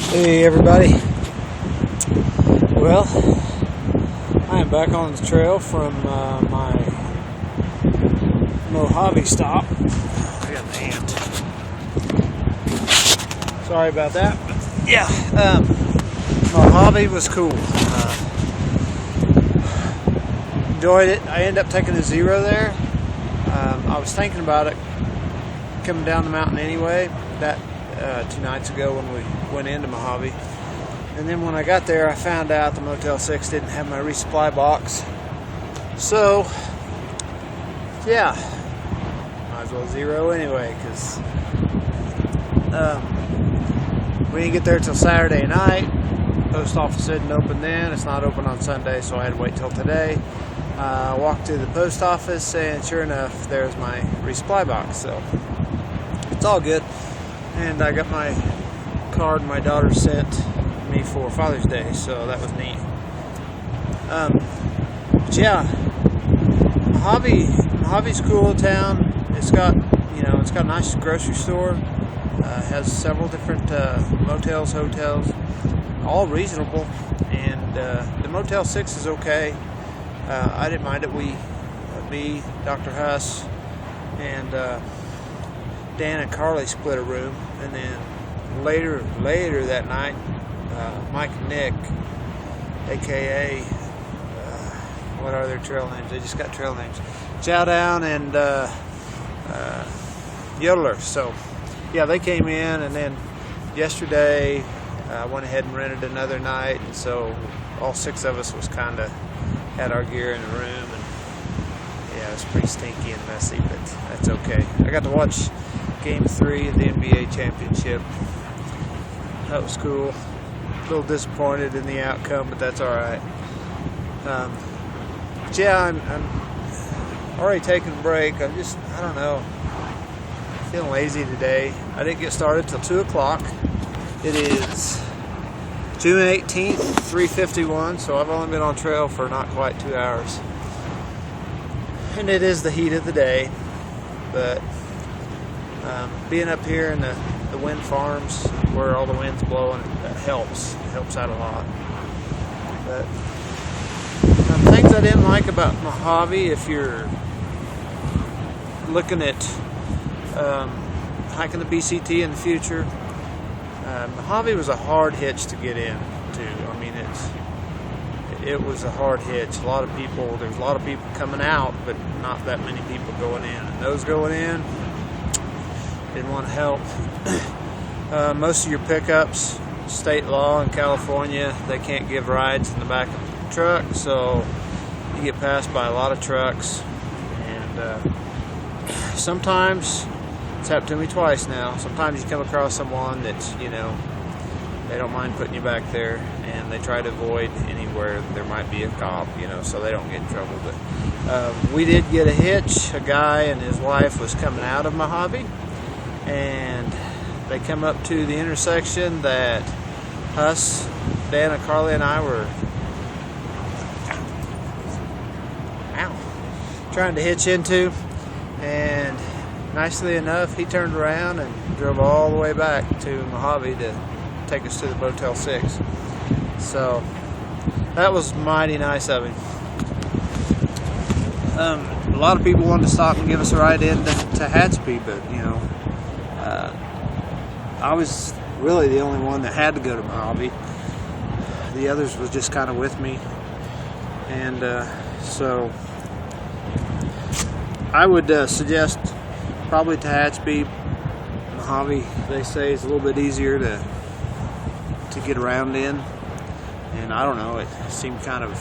Hey everybody. Well, I am back on the trail from my Mojave stop. I got an ant. Sorry about that. But yeah, Mojave was cool. Enjoyed it. I ended up taking a zero there. I was thinking about it coming down the mountain anyway. That 2 nights ago when we went into Mojave, and then when I got there I found out the Motel 6 didn't have my resupply box, so yeah, might as well zero anyway, because we didn't get there till Saturday night. Post office didn't open then. It's not open on Sunday, so I had to wait till today. Walked to the post office, and sure enough there's my resupply box, so it's all good. And I got my card my daughter sent me for Father's Day, so that was neat. But yeah, Mojave's a cool town. It's got a nice grocery store. Has several different motels, hotels, all reasonable. And the Motel 6 is okay. I didn't mind it. Me, Dr. Huss, and Dan and Carly split a room, and then later that night, Mike and Nick, aka what are their trail names? They just got trail names. Chow Down and Yodeler. So yeah, they came in, and then yesterday I went ahead and rented another night, and so all 6 of us was kind of had our gear in the room, and yeah, it was pretty stinky and messy, but that's okay. I got to watch Game 3 of the NBA championship. That was cool. A little disappointed in the outcome, but that's alright. Yeah, I'm already taking a break. I don't know, feeling lazy today. I didn't get started till 2 o'clock. It is June 18th, 3:51, so I've only been on trail for not quite 2 hours. And it is the heat of the day, but being up here in the wind farms where all the wind's blowing, that helps. It helps out a lot. But things I didn't like about Mojave, if you're looking at hiking the BCT in the future, Mojave was a hard hitch to get in to. I mean, it was a hard hitch. There's a lot of people coming out, but not that many people going in. And those going in didn't want to help. Most of your pickups, state law in California, they can't give rides in the back of the truck, so you get passed by a lot of trucks. And sometimes, it's happened to me twice now, sometimes you come across someone that's, they don't mind putting you back there, and they try to avoid anywhere there might be a cop, so they don't get in trouble. But we did get a hitch. A guy and his wife was coming out of Mojave, and they come up to the intersection that Huss, Dan, and Carly and I were trying to hitch into, and nicely enough, he turned around and drove all the way back to Mojave to take us to the Motel 6. So that was mighty nice of him. A lot of people wanted to stop and give us a ride in to Tehachapi, but I was really the only one that had to go to Mojave. The others was just kind of with me, and so I would suggest probably Tehachapi. Mojave, they say, is a little bit easier to get around in, and I don't know, it seemed kind of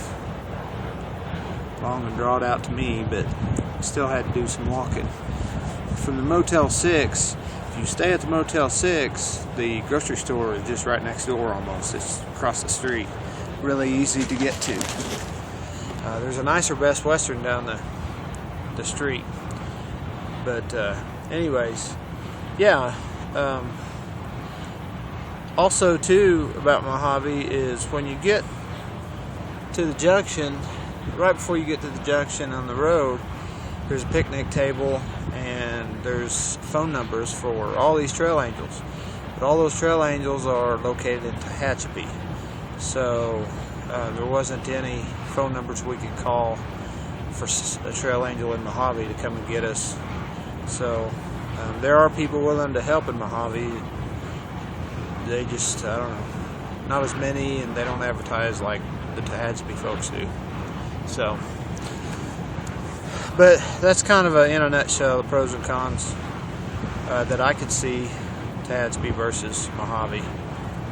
long and drawn out to me, but still had to do some walking. From the Motel 6, if you stay at the Motel 6, the grocery store is just right next door almost. It's across the street. Really easy to get to. There's a nicer Best Western down the street. But anyways, yeah. Also too about Mojave is when you get to the junction, right before you get to the junction on the road, there's a picnic table and there's phone numbers for all these trail angels. But all those trail angels are located in Tehachapi. So there wasn't any phone numbers we could call for a trail angel in Mojave to come and get us. So there are people willing to help in Mojave. They just, I don't know, not as many, and they don't advertise like the Tehachapi folks do. So, but that's kind of in a nutshell the pros and cons that I could see Tehachapi versus Mojave.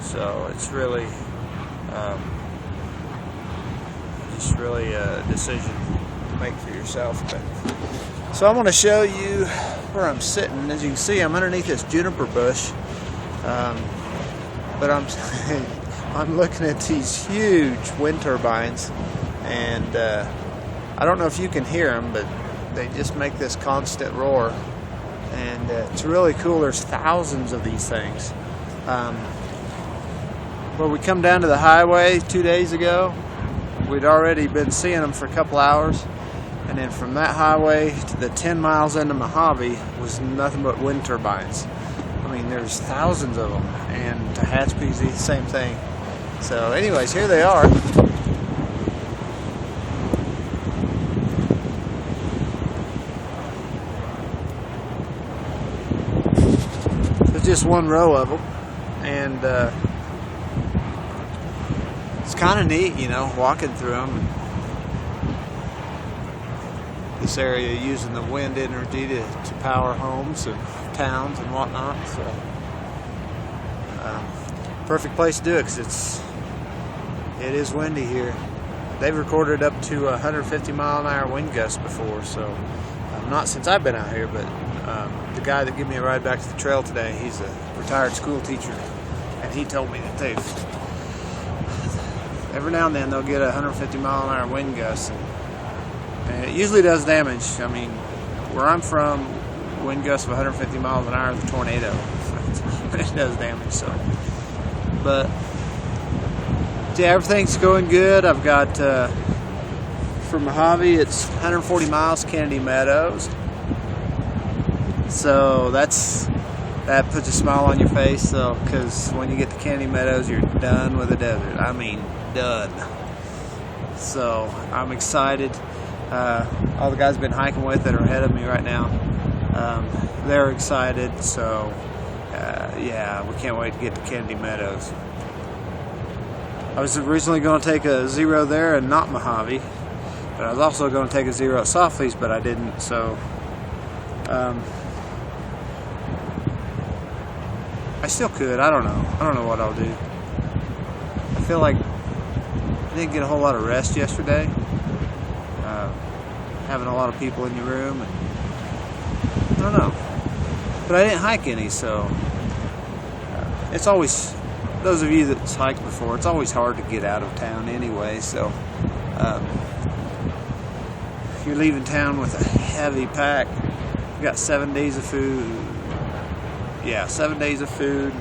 So it's really just really a decision to make for yourself. So I'm going to show you where I'm sitting. As you can see, I'm underneath this juniper bush, but I'm looking at these huge wind turbines, and I don't know if you can hear them, but they just make this constant roar, and it's really cool. There's thousands of these things. Well, we come down to the highway 2 days ago. We'd already been seeing them for a couple hours, and then from that highway to the 10 miles into Mojave was nothing but wind turbines. I mean, there's thousands of them, and Tehachapi's the same thing. So anyways, here they are. There's just one row of them, and it's kind of neat, you know, walking through them. This area using the wind energy to power homes and towns and whatnot. So, perfect place to do it because it is windy here. They've recorded up to 150 mile an hour wind gusts before. So, not since I've been out here, but the guy that gave me a ride back to the trail today, he's a retired school teacher, and he told me that every now and then they'll get 150 mile an hour wind gusts, and it usually does damage. I mean, where I'm from, wind gusts of 150 miles an hour is a tornado. It does damage. So, but yeah, everything's going good. I've got from Mojave, it's 140 miles Kennedy Meadows. So that puts a smile on your face. So, because when you get to Kennedy Meadows, you're done with the desert. I mean, done. So I'm excited. All the guys I've been hiking with that are ahead of me right now, they're excited. So yeah, we can't wait to get to Kennedy Meadows. I was originally going to take a zero there and not Mojave, but I was also going to take a zero at Softleys, but I didn't. So I still could. I don't know what I'll do. I feel like I didn't get a whole lot of rest yesterday. Having a lot of people in your room, and I don't know. But I didn't hike any, so it's always, those of you that's hiked before, it's always hard to get out of town anyway. So you're leaving town with a heavy pack. You got 7 days of food. Yeah, 7 days of food.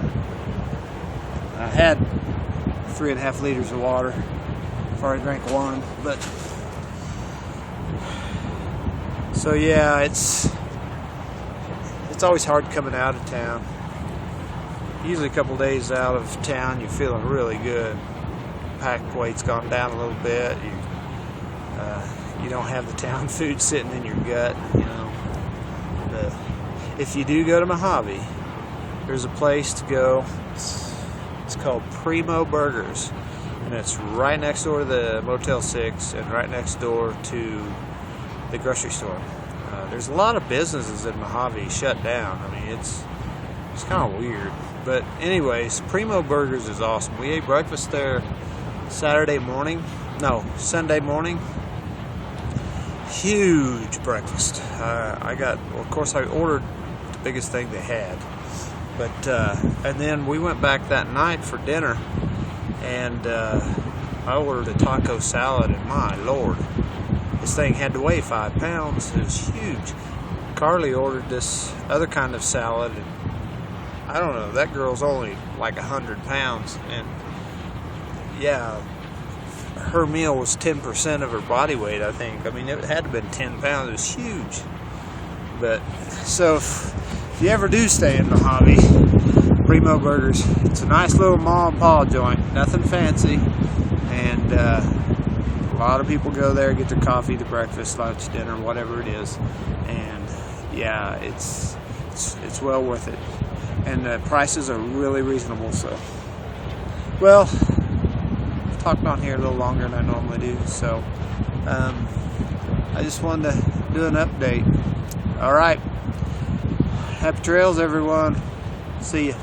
I had 3.5 liters of water before I drank one, but so yeah, it's always hard coming out of town. Usually a couple days out of town, you're feeling really good. Pack weight's gone down a little bit. You don't have the town food sitting in your gut, you know. But if you do go to Mojave, there's a place to go. It's called Primo Burgers, and it's right next door to the Motel 6 and right next door to the grocery store. There's a lot of businesses in Mojave shut down. I mean, it's kind of weird. But anyways, Primo Burgers is awesome. We ate breakfast there Sunday morning. Huge breakfast. Of course, I ordered the biggest thing they had. But and then we went back that night for dinner, and I ordered a taco salad, and my Lord, this thing had to weigh 5 pounds. It was huge. Carly ordered this other kind of salad, and I don't know, that girl's only like 100 pounds, and yeah, her meal was 10% of her body weight, I think. I mean, it had to have been 10 pounds. It was huge. But so if you ever do stay in Mojave, Primo Burgers. It's a nice little mom and pop joint, nothing fancy, and a lot of people go there, get their coffee, their breakfast, lunch, dinner, whatever it is, and yeah, it's well worth it, and the prices are really reasonable. So, well, I've talked on here a little longer than I normally do, so I just wanted to do an update. All right, happy trails, everyone. See ya.